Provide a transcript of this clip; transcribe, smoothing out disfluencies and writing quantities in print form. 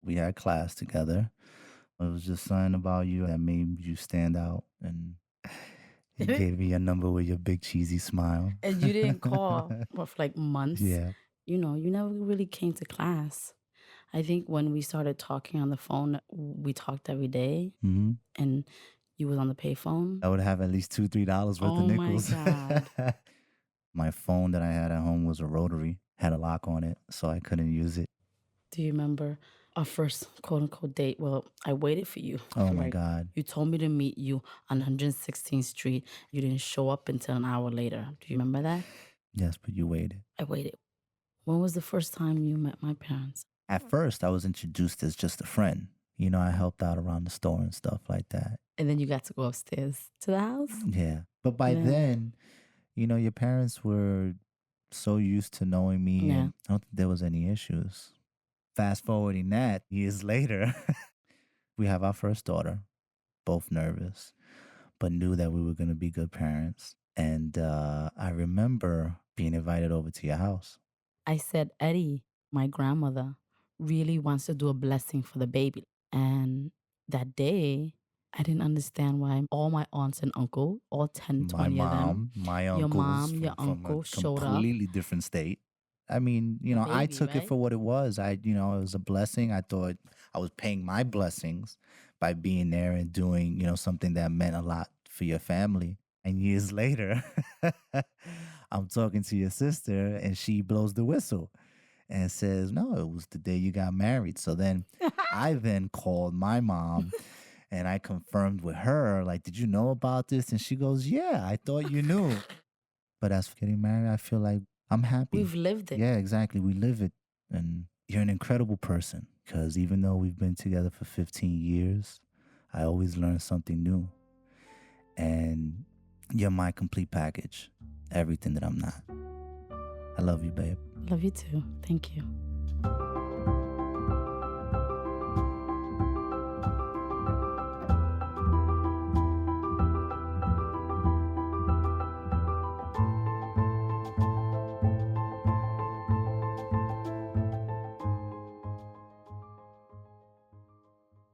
We had class together. It was just something about you that made you stand out, and you gave me your number with your big cheesy smile. And you didn't call for like months. Yeah. You never really came to class. I think when we started talking on the phone, we talked every day, Mhm. and you was on the payphone. I would have at least $2, $3 worth of Oh my nickels. God. My phone that I had at home was a rotary, had a lock on it, so I couldn't use it. Do you remember our first quote unquote date? Well, I waited for you Oh for my like, God. you told me to meet you on 116th Street. You didn't show up until an hour later. Do you remember that? Yes, but you waited. I waited. When was the first time you met my parents? At first, I was introduced as just a friend. I helped out around the store and stuff like that. And then you got to go upstairs to the house? Yeah. But by And then, then, your parents were so used to knowing me, yeah. and I don't think there was any issues. Fast forwarding that, years later, we have our first daughter, both nervous, but knew that we were going to be good parents. And I remember being invited over to your house. I said, Eddie, my grandmother, really wants to do a blessing for the baby. And that day, I didn't understand why all my aunts and uncle, all 10, My 20 of them, mom, my your uncles mom, your from a uncle showed up. completely different state. I mean, The I baby, took it right? for what it was. It was a blessing. I thought I was paying my blessings by being there and doing, something that meant a lot for your family. And years later, I'm talking to your sister and she blows the whistle and says, no, it was the day you got married. So then I then called my mom and I confirmed with her, like, did you know about this? And she goes, yeah, I thought you knew. But as for getting married, I feel like I'm happy. We've lived it. Yeah, exactly. We live it. And you're an incredible person because even though we've been together for 15 years, I always learn something new. And you're my complete package, everything that I'm not. I love you, babe. Love you too. Thank you.